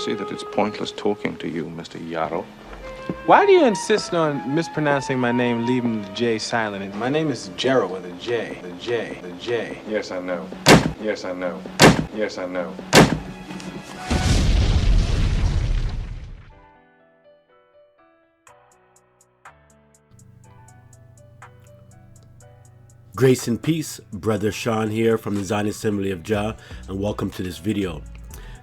see that it's pointless talking to you, Mr. Yarrow. Why do you insist on mispronouncing my name, leaving the J silent? My name is Gerald with a J. The J. The J. Yes, I know. Yes, I know. Yes, I know. Grace and peace, Brother Sean here from the Zion Assembly of Jah, and welcome to this video.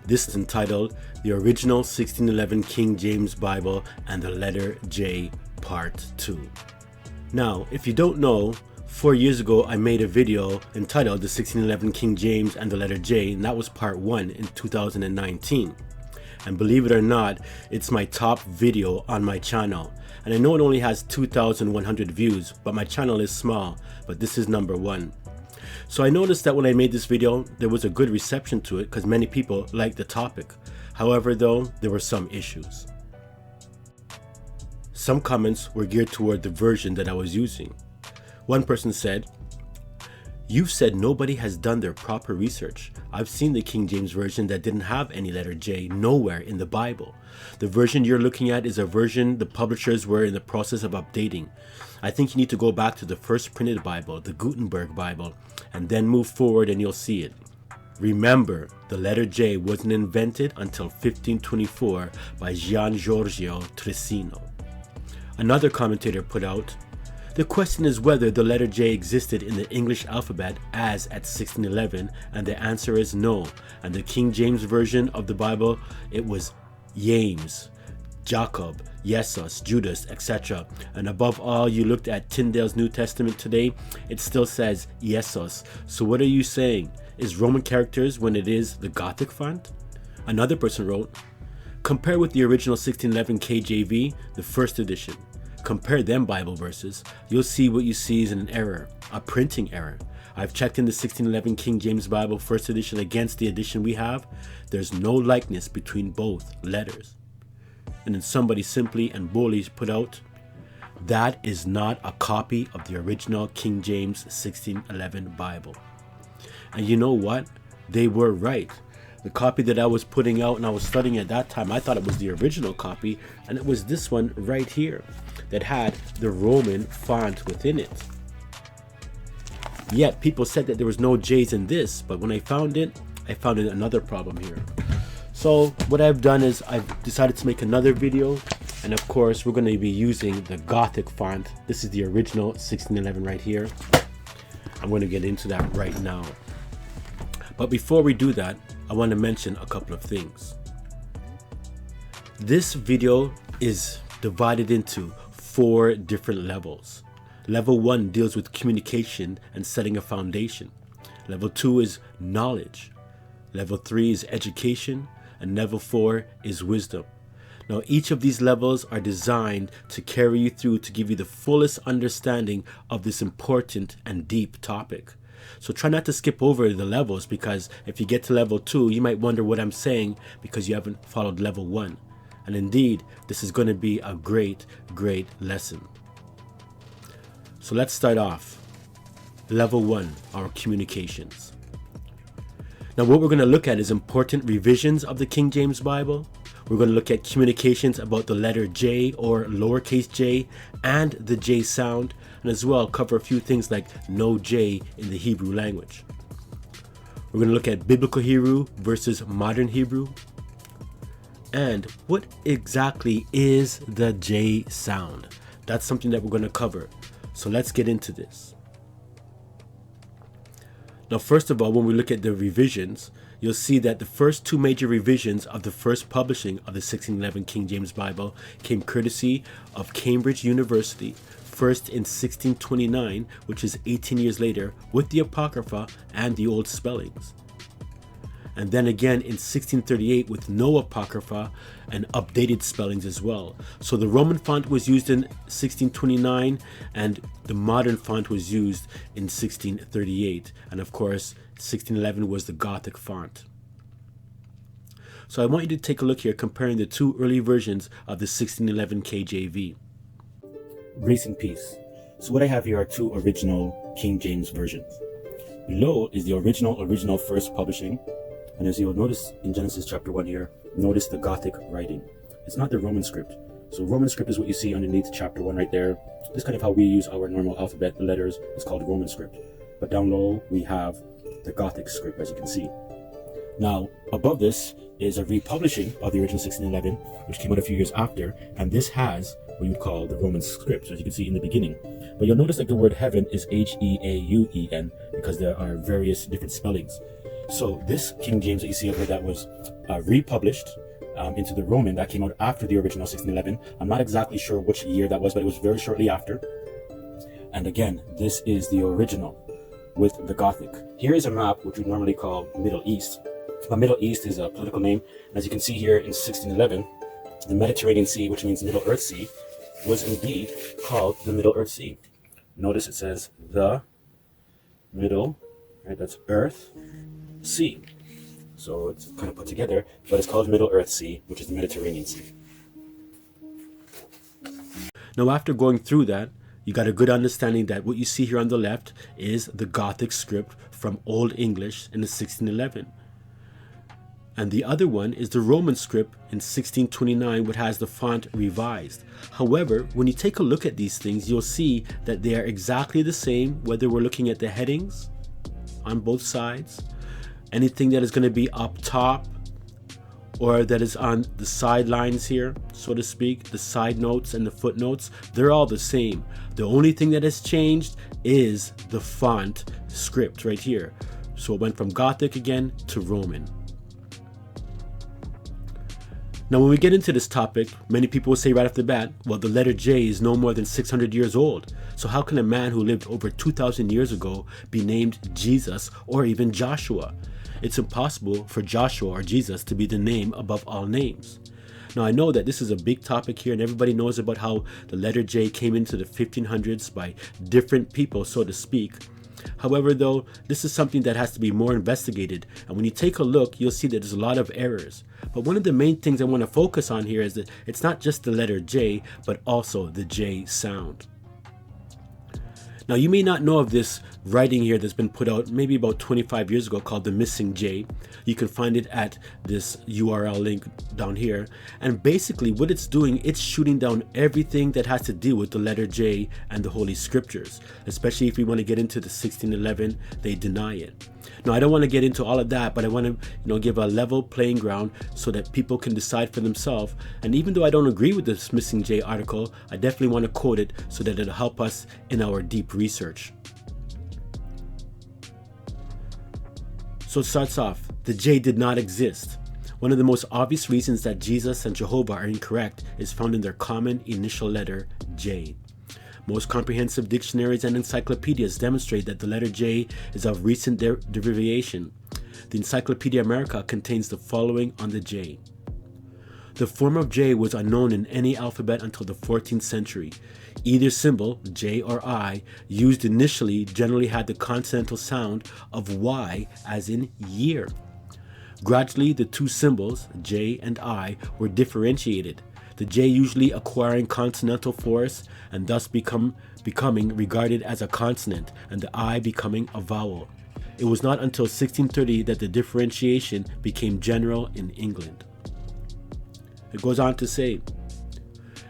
This is entitled The Original 1611 King James Bible and the Letter J, Part 2. Now, if you don't know, 4 years ago I made a video entitled The 1611 King James and the Letter J, and that was Part 1 in 2019. And believe it or not, it's my top video on my channel. And I know it only has 2,100 views, but my channel is small, but this is number 1. So I noticed that when I made this video, there was a good reception to it because many people liked the topic. However though, there were some issues. Some comments were geared toward the version that I was using. One person said, "You've said nobody has done their proper research. I've seen the King James Version that didn't have any letter J nowhere in the Bible. The version you're looking at is a version the publishers were in the process of updating. I think you need to go back to the first printed Bible, the Gutenberg Bible, and then move forward and you'll see it. Remember, the letter J wasn't invented until 1524 by Gian Giorgio Trissino." Another commentator put out, "The question is whether the letter J existed in the English alphabet as at 1611, and the answer is no. And the King James Version of the Bible, it was James, Jacob, Jesus, Judas, etc. And above all, you looked at Tyndale's New Testament today, it still says Jesus. So what are you saying? Is Roman characters when it is the Gothic font?" Another person wrote, "Compare with the original 1611 KJV, the first edition. Compare them Bible verses. You'll see what you see is an error, a printing error. I've checked in the 1611 King James Bible first edition against the edition we have. There's no likeness between both letters." And then somebody simply and boldly put out, "That is not a copy of the original King James 1611 Bible." And you know what? They were right. The copy that I was putting out and I was studying at that time, I thought it was the original copy, and it was this one right here that had the Roman font within it. Yet people said that there was no J's in this, but when I found it another problem here. So what I've done is I've decided to make another video, and of course we're going to be using the Gothic font. This is the original 1611 right here. I'm going to get into that right now. But before we do that, I want to mention a couple of things. This video is divided into 4 different levels. Level 1 deals with communication and setting a foundation. Level 2 is knowledge. Level 3 is education. And level 4 is wisdom. Now each of these levels are designed to carry you through to give you the fullest understanding of this important and deep topic. So try not to skip over the levels, because if you get to level 2, you might wonder what I'm saying because you haven't followed level 1. And indeed, this is going to be a great lesson. So let's start off. Level 1, our communications. Now what we're going to look at is important revisions of the King James Bible. We're going to look at communications about the letter J or lowercase j and the J sound, and as well cover a few things like no J in the Hebrew language. We're going to look at biblical Hebrew versus modern Hebrew, and what exactly is the J sound. That's something that we're going to cover. So let's get into this. Now, first of all, when we look at the revisions, you'll see that the first 2 major revisions of the first publishing of the 1611 King James Bible came courtesy of Cambridge University, first in 1629, which is 18 years later, with the Apocrypha and the old spellings. And then again in 1638 with no Apocrypha and updated spellings as well. So the Roman font was used in 1629 and the modern font was used in 1638. And of course, 1611 was the Gothic font. So I want you to take a look here comparing the 2 early versions of the 1611 KJV. Grace and peace. So what I have here are 2 original King James versions. Below is the original first publishing, And as you'll notice in Genesis chapter 1 here, notice the Gothic writing. It's not the Roman script. So Roman script is what you see underneath chapter 1 right there. This is kind of how we use our normal alphabet, the letters. It's called Roman script. But down low, we have the Gothic script, as you can see. Now, above this is a republishing of the original 1611, which came out a few years after. And this has what you would call the Roman script, as you can see in the beginning. But you'll notice that the word heaven is H-E-A-U-E-N, because there are various different spellings. So this King James that you see over that was republished into the Roman that came out after the original 1611. I'm not exactly sure which year that was, but it was very shortly after. And again, this is the original with the Gothic. Here is a map which we normally call Middle East. Middle East is a political name. As you can see here in 1611, the Mediterranean Sea, which means Middle Earth Sea, was indeed called the Middle Earth Sea. Notice it says the Middle, right? That's Earth Sea. So it's kind of put together, but it's called Middle Earth Sea, which is the Mediterranean Sea. Now, after going through that, you got a good understanding that what you see here on the left is the Gothic script from Old English in the 1611. And the other one is the Roman script in 1629, which has the font revised. However, when you take a look at these things, you'll see that they are exactly the same, whether we're looking at the headings on both sides, anything that is going to be up top or that is on the sidelines here, so to speak, the side notes and the footnotes, they're all the same. The only thing that has changed is the font script right here. So it went from Gothic again to Roman. Now, when we get into this topic, many people will say right off the bat, well, the letter J is no more than 600 years old. So how can a man who lived over 2,000 years ago be named Jesus or even Joshua? It's impossible for Joshua or Jesus to be the name above all names. Now, I know that this is a big topic here, and everybody knows about how the letter J came into the 1500s by different people, so to speak. However, though, this is something that has to be more investigated, and when you take a look, you'll see that there's a lot of errors. But one of the main things I want to focus on here is that it's not just the letter J, but also the J sound. Now, you may not know of this writing here that's been put out maybe about 25 years ago called The Missing J. You can find it at this URL link down here. And basically what it's doing, it's shooting down everything that has to do with the letter J and the Holy Scriptures. Especially if we want to get into the 1611, they deny it. Now, I don't want to get into all of that, but I want to give a level playing ground so that people can decide for themselves. And even though I don't agree with this Missing J article, I definitely want to quote it so that it'll help us in our deep research. So it starts off, the J did not exist. One of the most obvious reasons that Jesus and Jehovah are incorrect is found in their common initial letter, J. Most comprehensive dictionaries and encyclopedias demonstrate that the letter J is of recent derivation. The Encyclopedia America contains the following on the J. The form of J was unknown in any alphabet until the 14th century. Either symbol, J or I, used initially generally had the consonantal sound of Y, as in year. Gradually, the two symbols, J and I, were differentiated, the J usually acquiring consonantal force and thus becoming regarded as a consonant, and the I becoming a vowel. It was not until 1630 that the differentiation became general in England. It goes on to say,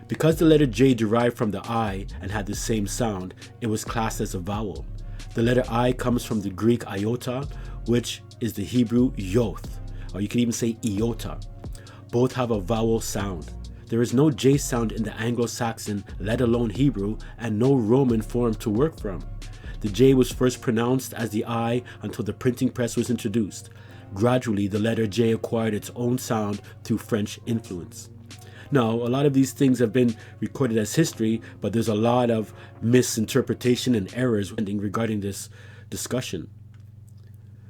because the letter J derived from the I and had the same sound, it was classed as a vowel. The letter I comes from the Greek iota, which is the Hebrew yoth, or you can even say iota. Both have a vowel sound. There is no J sound in the Anglo-Saxon, let alone Hebrew, and no Roman form to work from. The J was first pronounced as the I until the printing press was introduced. Gradually, the letter J acquired its own sound through French influence. Now, a lot of these things have been recorded as history, but there's a lot of misinterpretation and errors regarding this discussion.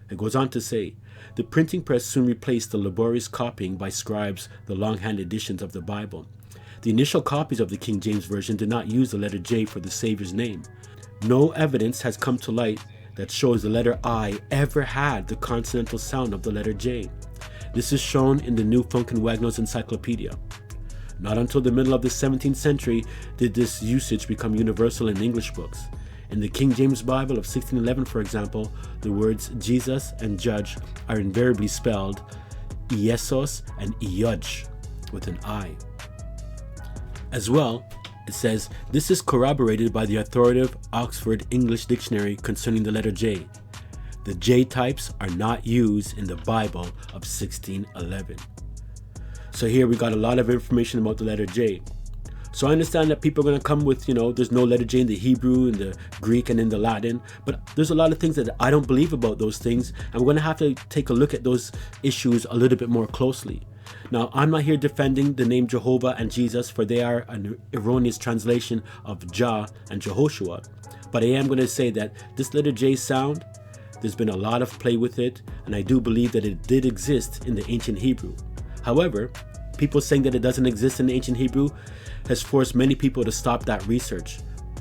It goes on to say, the printing press soon replaced the laborious copying by scribes, the longhand editions of the Bible. The initial copies of the King James Version did not use the letter J for the Savior's name. No evidence has come to light that shows the letter I ever had the consonantal sound of the letter J. This is shown in the New Funk and Wagnalls Encyclopedia. Not until the middle of the 17th century did this usage become universal in English books. In the King James Bible of 1611, for example, the words Jesus and judge are invariably spelled Iesos and Iudge with an I. As well, it says, this is corroborated by the authoritative Oxford English Dictionary concerning the letter J. The J types are not used in the Bible of 1611. So here we got a lot of information about the letter J. So I understand that people are going to come with, there's no letter J in the Hebrew, in the Greek, and in the Latin. But there's a lot of things that I don't believe about those things. And we're going to have to take a look at those issues a little bit more closely. Now, I'm not here defending the name Jehovah and Jesus, for they are an erroneous translation of Jah and Jehoshua. But I am going to say that this letter J sound, there's been a lot of play with it, and I do believe that it did exist in the ancient Hebrew. However, people saying that it doesn't exist in the ancient Hebrew has forced many people to stop that research.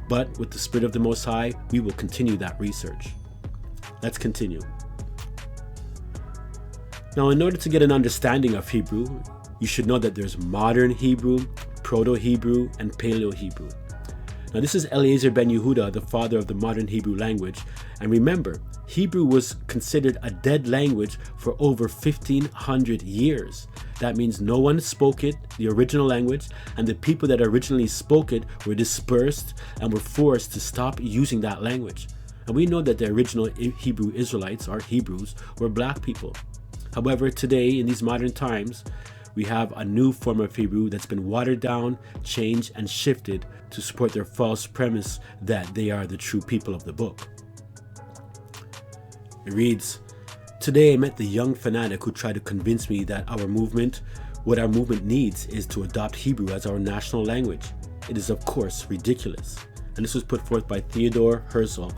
But with the Spirit of the Most High, we will continue that research. Let's continue. Now, in order to get an understanding of Hebrew, you should know that there's modern Hebrew, Proto-Hebrew, and Paleo-Hebrew. Now, this is Eliezer ben Yehuda, the father of the modern Hebrew language. And remember, Hebrew was considered a dead language for over 1,500 years. That means no one spoke it, the original language, and the people that originally spoke it were dispersed and were forced to stop using that language. And we know that the original Hebrew Israelites, or Hebrews, were black people. However, today, in these modern times, we have a new form of Hebrew that's been watered down, changed, and shifted to support their false premise that they are the true people of the book. It reads, today I met the young fanatic who tried to convince me that what our movement needs is to adopt Hebrew as our national language. It is of course ridiculous. And this was put forth by Theodore Herzl,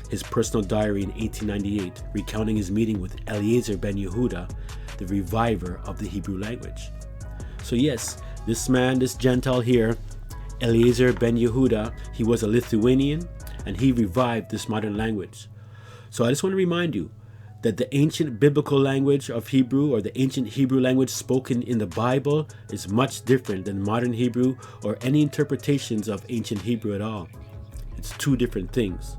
his personal diary in 1898, recounting his meeting with Eliezer ben Yehuda, the reviver of the Hebrew language. So yes, this man, this Gentile here, Eliezer ben Yehuda, he was a Lithuanian, and he revived this modern language. So I just want to remind you that the ancient biblical language of Hebrew, or the ancient Hebrew language spoken in the Bible, is much different than modern Hebrew or any interpretations of ancient Hebrew at all. It's two different things.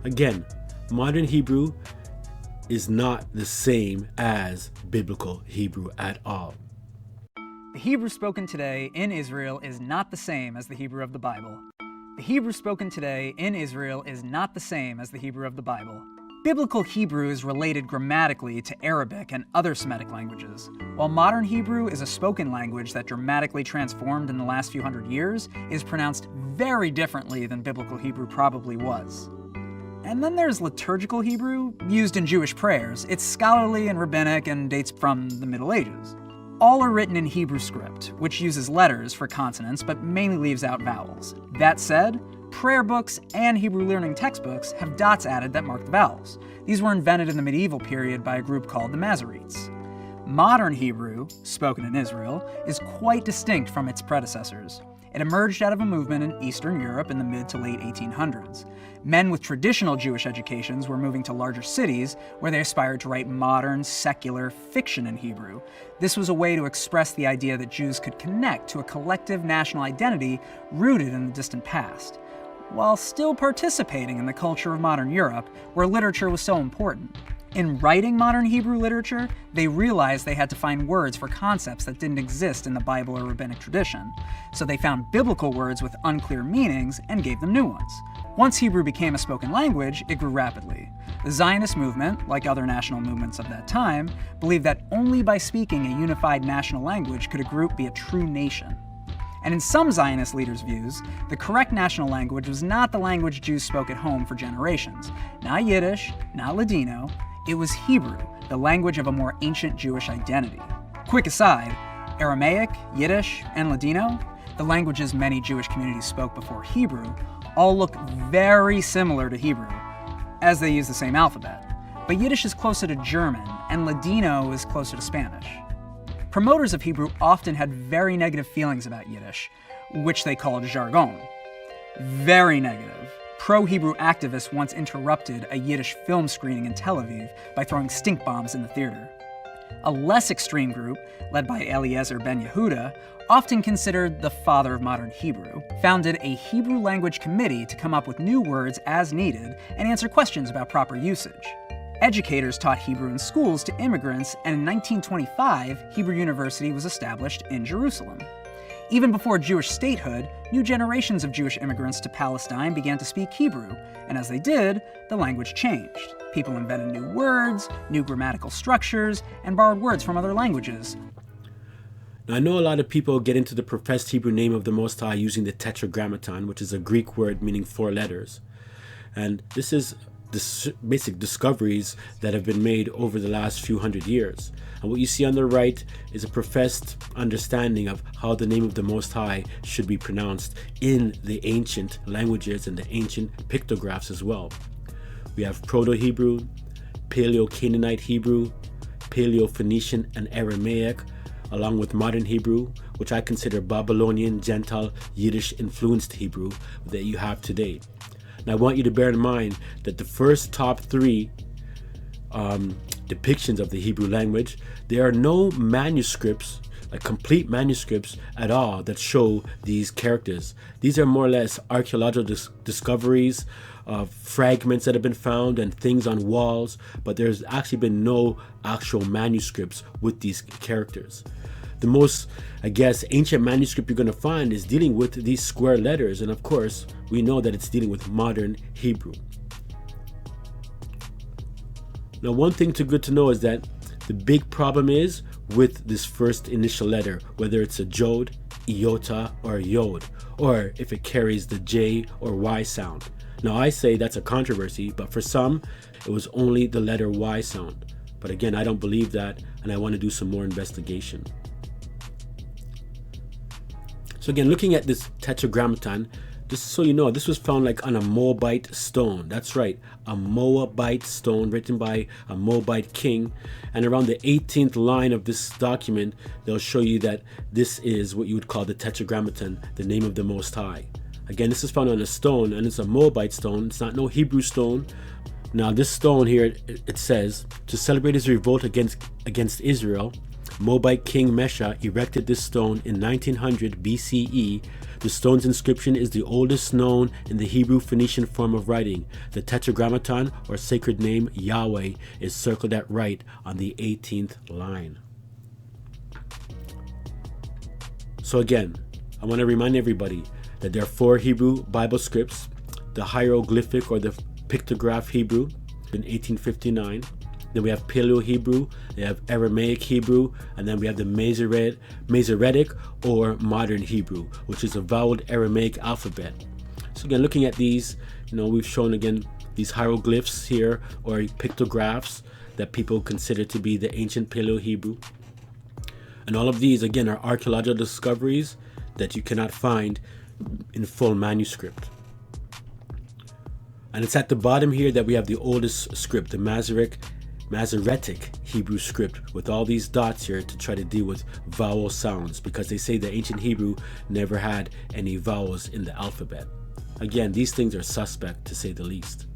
Again, modern Hebrew is not the same as biblical Hebrew at all. The Hebrew spoken today in Israel is not the same as the Hebrew of the Bible. The Hebrew spoken today in Israel is not the same as the Hebrew of the Bible. Biblical Hebrew is related grammatically to Arabic and other Semitic languages, while modern Hebrew is a spoken language that dramatically transformed in the last few hundred years, is pronounced very differently than Biblical Hebrew probably was. And then there's liturgical Hebrew, used in Jewish prayers. It's scholarly and rabbinic and dates from the Middle Ages. All are written in Hebrew script, which uses letters for consonants but mainly leaves out vowels. That said, prayer books and Hebrew learning textbooks have dots added that mark the vowels. These were invented in the medieval period by a group called the Masoretes. Modern Hebrew, spoken in Israel, is quite distinct from its predecessors. It emerged out of a movement in Eastern Europe in the mid to late 1800s. Men with traditional Jewish educations were moving to larger cities where they aspired to write modern, secular fiction in Hebrew. This was a way to express the idea that Jews could connect to a collective national identity rooted in the distant past, while still participating in the culture of modern Europe, where literature was so important. In writing modern Hebrew literature, they realized they had to find words for concepts that didn't exist in the Bible or rabbinic tradition. So they found biblical words with unclear meanings and gave them new ones. Once Hebrew became a spoken language, it grew rapidly. The Zionist movement, like other national movements of that time, believed that only by speaking a unified national language could a group be a true nation. And in some Zionist leaders' views, the correct national language was not the language Jews spoke at home for generations. Not Yiddish, not Ladino. It was Hebrew, the language of a more ancient Jewish identity. Quick aside, Aramaic, Yiddish, and Ladino, the languages many Jewish communities spoke before Hebrew, all look very similar to Hebrew, as they use the same alphabet. But Yiddish is closer to German, and Ladino is closer to Spanish. Promoters of Hebrew often had very negative feelings about Yiddish, which they called jargon. Very negative. Pro-Hebrew activists once interrupted a Yiddish film screening in Tel Aviv by throwing stink bombs in the theater. A less extreme group, led by Eliezer ben Yehuda, often considered the father of modern Hebrew, founded a Hebrew language committee to come up with new words as needed and answer questions about proper usage. Educators taught Hebrew in schools to immigrants, and in 1925, Hebrew University was established in Jerusalem. Even before Jewish statehood, new generations of Jewish immigrants to Palestine began to speak Hebrew, and as they did, the language changed. People invented new words, new grammatical structures, and borrowed words from other languages. Now, I know a lot of people get into the professed Hebrew name of the Most High using the Tetragrammaton, which is a Greek word meaning 4 letters. And this is basic discoveries that have been made over the last few hundred years. And what you see on the right is a professed understanding of how the name of the Most High should be pronounced in the ancient languages and the ancient pictographs as well. We have Proto-Hebrew, Paleo-Canaanite Hebrew, Paleo-Phoenician and Aramaic, along with modern Hebrew, which I consider Babylonian, Gentile, Yiddish-influenced Hebrew that you have today. Now, I want you to bear in mind that the first top 3 depictions of the Hebrew language, there are no manuscripts, like complete manuscripts at all, that show these characters. These are more or less archaeological discoveries of fragments that have been found and things on walls, but there's actually been no actual manuscripts with these characters. The most, I guess, ancient manuscript you're going to find is dealing with these square letters, and of course, we know that it's dealing with modern Hebrew. Now, one thing good to know is that the big problem is with this first initial letter, whether it's a Jod, Iota, or Yod, or if it carries the J or Y sound. Now, I say that's a controversy, but for some, it was only the letter Y sound. But again, I don't believe that, and I want to do some more investigation. So again, looking at this Tetragrammaton, just so you know, this was found like on a Moabite stone. That's right, a Moabite stone written by a Moabite king. And around the 18th line of this document, they'll show you that this is what you would call the Tetragrammaton, the name of the Most High. Again, this is found on a stone, and it's a Moabite stone. It's not no Hebrew stone. Now, this stone here, it says, to celebrate his revolt against Israel, Moabite King Mesha erected this stone in 1900 BCE. The stone's inscription is the oldest known in the Hebrew Phoenician form of writing. The Tetragrammaton, or sacred name Yahweh, is circled at right on the 18th line. So again, I want to remind everybody that there are 4 Hebrew Bible scripts: the hieroglyphic or the pictograph Hebrew in 1859. Then we have Paleo-Hebrew, they have Aramaic Hebrew, and then we have the Masoretic or modern Hebrew, which is a voweled Aramaic alphabet. So again, looking at these, we've shown again these hieroglyphs here, or pictographs that people consider to be the ancient Paleo-Hebrew. And all of these, again, are archaeological discoveries that you cannot find in full manuscript. And it's at the bottom here that we have the oldest script, the Masoretic Hebrew script, with all these dots here to try to deal with vowel sounds, because they say the ancient Hebrew never had any vowels in the alphabet. Again, these things are suspect, to say the least.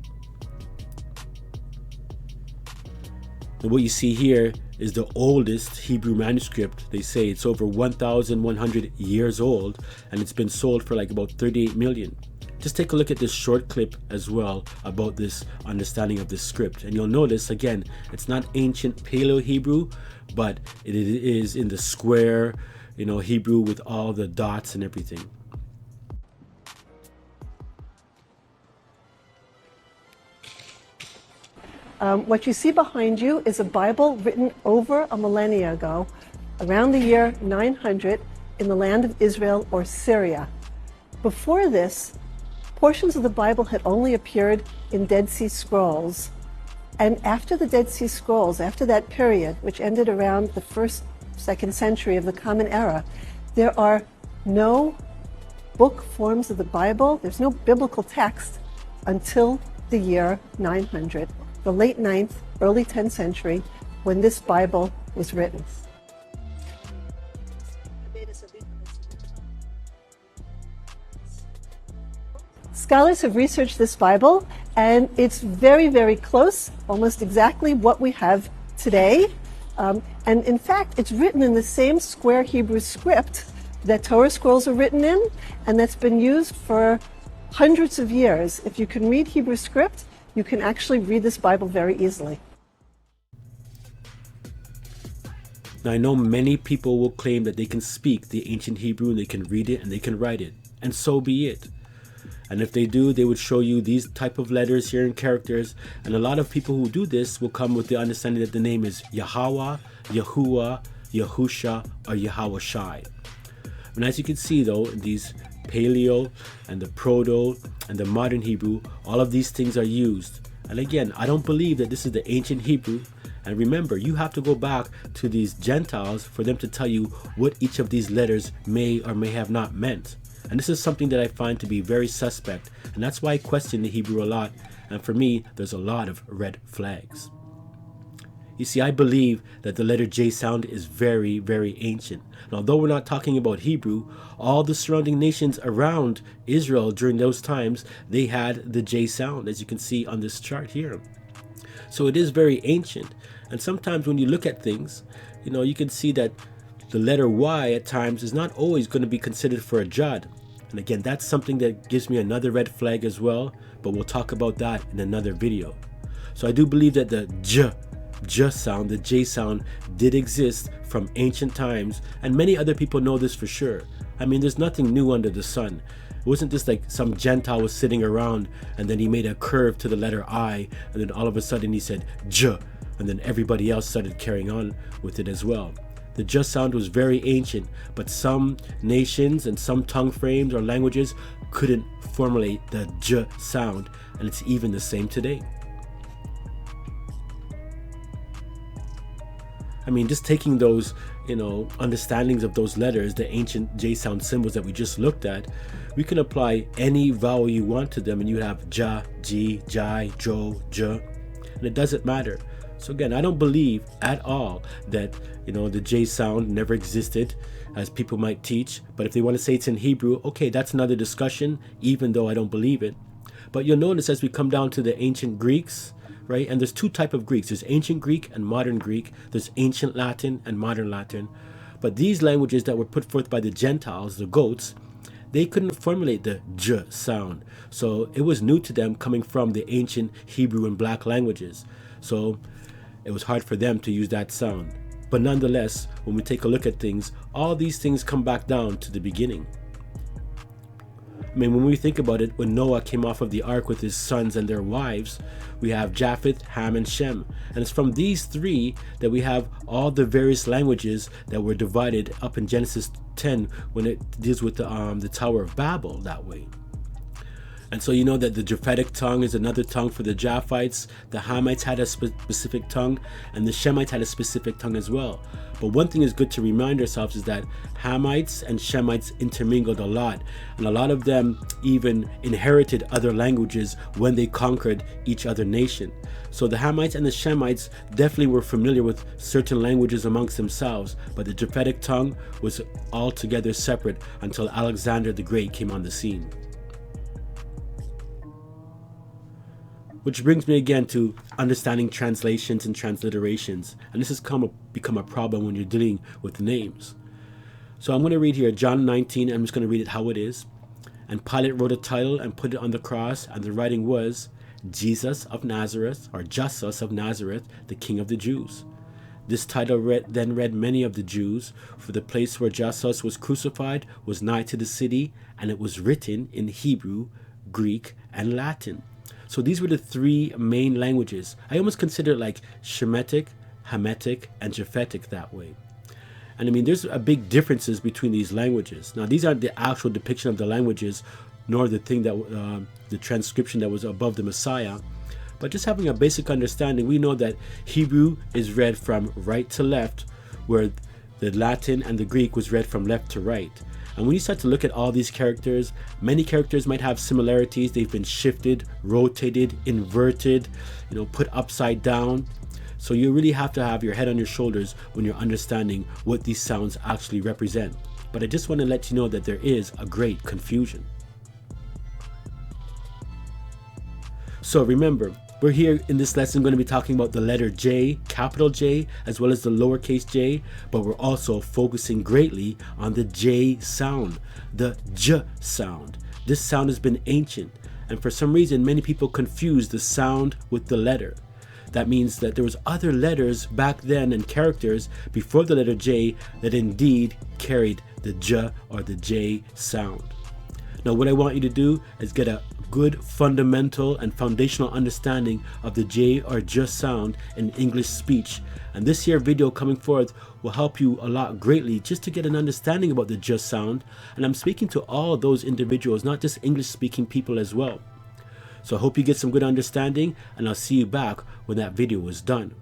And what you see here is the oldest Hebrew manuscript. They say it's over 1,100 years old, and it's been sold for like about 38 million. Just take a look at this short clip as well about this understanding of this script, and you'll notice again, it's not ancient Paleo-Hebrew, but it is in the square, Hebrew with all the dots and everything. What you see behind you is a Bible written over a millennia ago, around the year 900, in the land of Israel or Syria. Before this, portions of the Bible had only appeared in Dead Sea Scrolls. And after the Dead Sea Scrolls, after that period, which ended around the 1st, 2nd century of the Common Era, there are no book forms of the Bible, there's no biblical text until the year 900, the late 9th, early 10th century, when this Bible was written. Scholars have researched this Bible, and it's very, very close, almost exactly what we have today. And in fact, it's written in the same square Hebrew script that Torah scrolls are written in, and that's been used for hundreds of years. If you can read Hebrew script, you can actually read this Bible very easily. Now, I know many people will claim that they can speak the ancient Hebrew and they can read it and they can write it, and so be it. And if they do, they would show you these type of letters here and characters. And a lot of people who do this will come with the understanding that the name is Yahweh, Yahuwah, Yahusha, or Yahweh Shai. And as you can see though, in these Paleo and the Proto and the modern Hebrew, all of these things are used. And again, I don't believe that this is the ancient Hebrew. And remember, you have to go back to these Gentiles for them to tell you what each of these letters may or may have not meant. And this is something that I find to be very suspect, and that's why I question the Hebrew a lot, and for me, there's a lot of red flags. You see, I believe that the letter J sound is very, very ancient. And although we're not talking about Hebrew, all the surrounding nations around Israel during those times, they had the J sound, as you can see on this chart here. So it is very ancient, and sometimes when you look at things, you can see that the letter Y at times is not always going to be considered for a Jud. And again, that's something that gives me another red flag as well, but we'll talk about that in another video. So I do believe that the J sound, the J sound did exist from ancient times, and many other people know this for sure. I mean, there's nothing new under the sun. It wasn't just like some Gentile was sitting around and then he made a curve to the letter I, and then all of a sudden he said J, and then everybody else started carrying on with it as well. The J sound was very ancient, but some nations and some tongue frames or languages couldn't formulate the J sound, and it's even the same today. I mean, just taking those, understandings of those letters, the ancient J sound symbols that we just looked at, we can apply any vowel you want to them, and you have Ja, Ji, Jai, Jo, J, and it doesn't matter. So again, I don't believe at all that, the J sound never existed, as people might teach. But if they want to say it's in Hebrew, okay, that's another discussion, even though I don't believe it. But you'll notice as we come down to the ancient Greeks, right? And there's two types of Greeks. There's ancient Greek and modern Greek. There's ancient Latin and modern Latin. But these languages that were put forth by the Gentiles, the goats, they couldn't formulate the J sound. So it was new to them, coming from the ancient Hebrew and black languages. So it was hard for them to use that sound. But nonetheless, when we take a look at things, all these things come back down to the beginning. I mean, when we think about it, when Noah came off of the ark with his sons and their wives, we have Japheth, Ham, and Shem. And it's from these three that we have all the various languages that were divided up in Genesis 10 when it deals with the Tower of Babel that way. And so you know that the Japhetic tongue is another tongue for the Japhites. The Hamites had a specific tongue, and the Shemites had a specific tongue as well. But one thing is good to remind ourselves is that Hamites and Shemites intermingled a lot, and a lot of them even inherited other languages when they conquered each other nation. So the Hamites and the Shemites definitely were familiar with certain languages amongst themselves, but the Japhetic tongue was altogether separate until Alexander the Great came on the scene. Which brings me again to understanding translations and transliterations, and this has become a problem when you're dealing with names. So I'm going to read here John 19, I'm just going to read it how it is. And Pilate wrote a title and put it on the cross, and the writing was, Jesus of Nazareth, or Jesus of Nazareth, the King of the Jews. This title then read many of the Jews, for the place where Jesus was crucified was nigh to the city, and it was written in Hebrew, Greek, and Latin. So these were the three main languages. I almost consider it like Shemitic, Hamitic, and Japhetic that way. And I mean, there's a big differences between these languages. Now, these aren't the actual depiction of the languages, nor the thing that the transcription that was above the Messiah. But just having a basic understanding, we know that Hebrew is read from right to left, where the Latin and the Greek was read from left to right. And when you start to look at all these characters, many characters might have similarities. They've been shifted, rotated, inverted, put upside down. So you really have to have your head on your shoulders when you're understanding what these sounds actually represent. But I just want to let you know that there is a great confusion. So remember, We're here in this lesson going to be talking about the letter J, capital J, as well as the lowercase j, but we're also focusing greatly on the J sound, the J sound. This sound has been ancient, and for some reason many people confuse the sound with the letter. That means that there was other letters back then and characters before the letter J that indeed carried the J or the J sound. Now what I want you to do is get a good fundamental and foundational understanding of the J or J sound in English speech, and this here video coming forth will help you a lot greatly just to get an understanding about the J sound. And I'm speaking to all those individuals, not just English speaking people as well. So I hope you get some good understanding, and I'll see you back when that video is done.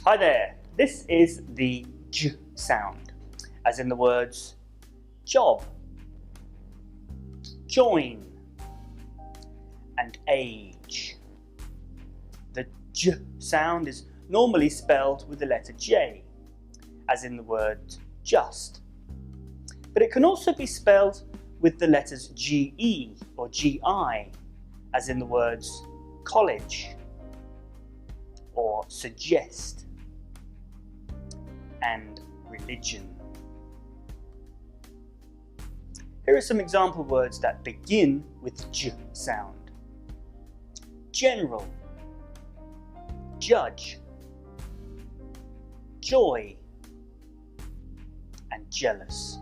Hi there, this is the J sound, as in the words job, join, and age. The J sound is normally spelled with the letter J, as in the word just. But it can also be spelled with the letters GE or GI, as in the words college, or suggest, and religion. Here are some example words that begin with the J sound. General, judge, joy, and jealous.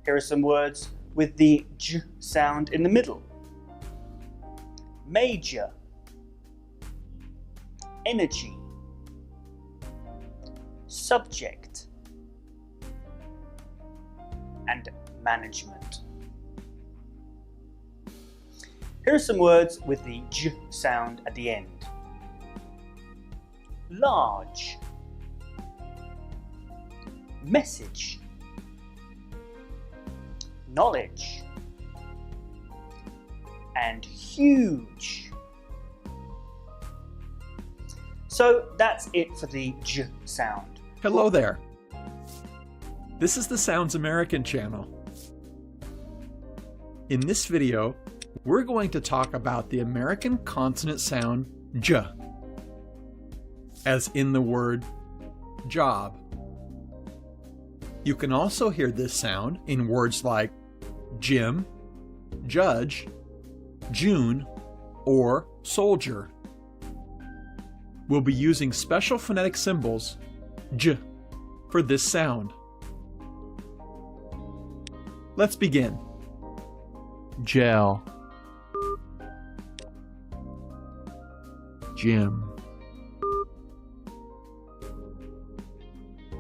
Here are some words with the J sound in the middle. Major, energy, subject, and management. Here are some words with the J sound at the end. Large, message, knowledge, and huge. So that's it for the J sound. Hello there. This is the Sounds American channel. In this video, we're going to talk about the American consonant sound J, as in the word job. You can also hear this sound in words like Jim, judge, June, or soldier. We'll be using special phonetic symbols, J, for this sound. Let's begin. Gel, Jim,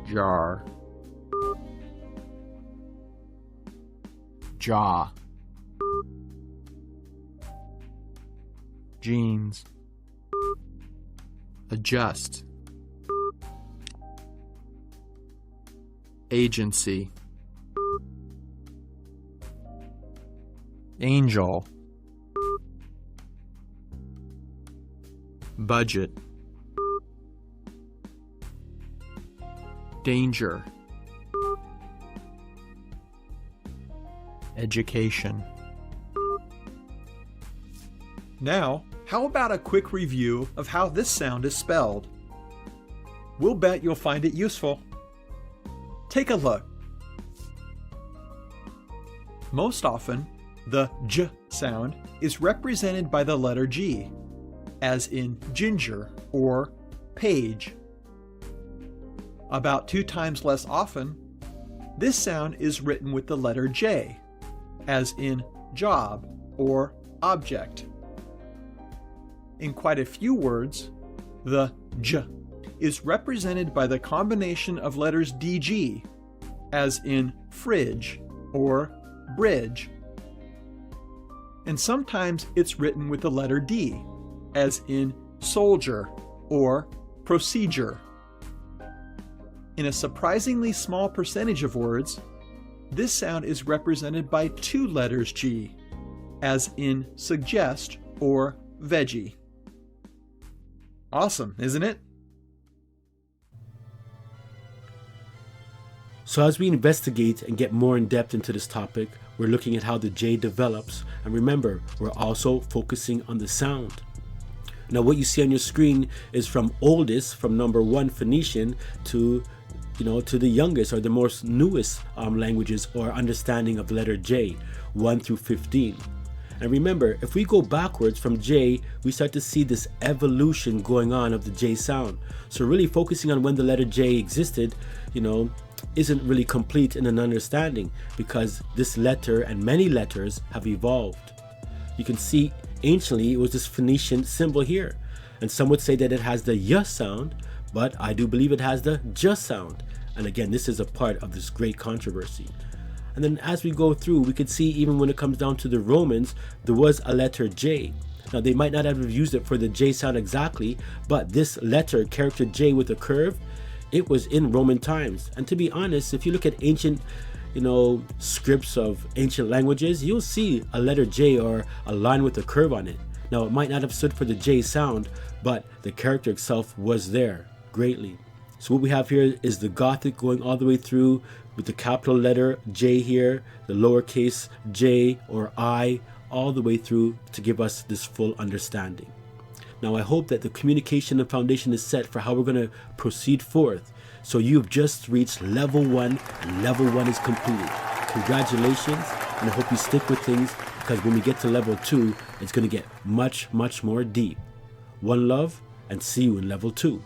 jar, jaw, jeans, adjust, agency, angel, budget, danger, education. Now, how about a quick review of how this sound is spelled? We'll bet you'll find it useful. Take a look. Most often, the J sound is represented by the letter G, as in ginger or page. About 2 times less often, this sound is written with the letter J, as in job or object. In quite a few words, the J is represented by the combination of letters DG, as in fridge or bridge. And sometimes it's written with the letter D, as in soldier or procedure. In a surprisingly small percentage of words, this sound is represented by 2 letters G, as in suggest or veggie. Awesome, isn't it? So as we investigate and get more in depth into this topic, we're looking at how the J develops. And remember, we're also focusing on the sound. Now what you see on your screen is from oldest, from number 1 Phoenician to to the youngest or the most newest languages or understanding of the letter J, 1 through 15. And remember, if we go backwards from J, we start to see this evolution going on of the J sound. So really focusing on when the letter J existed, isn't really complete in an understanding, because this letter and many letters have evolved. You can see anciently it was this Phoenician symbol here. And some would say that it has the Y sound, but I do believe it has the J sound. And again, this is a part of this great controversy. And then as we go through, we could see even when it comes down to the Romans, there was a letter J. Now they might not have used it for the J sound exactly, but this letter, character J with a curve, it was in Roman times. And to be honest, if you look at ancient scripts of ancient languages, you'll see a letter J or a line with a curve on it. Now it might not have stood for the J sound, but the character itself was there greatly. So what we have here is the Gothic going all the way through with the capital letter J here, the lowercase j or I, all the way through to give us this full understanding. Now I hope that the communication and foundation is set for how we're going to proceed forth. So you've just reached level 1 and level 1 is completed. Congratulations, and I hope you stick with things, because when we get to level 2, it's going to get much, much more deep. One love, and see you in level 2.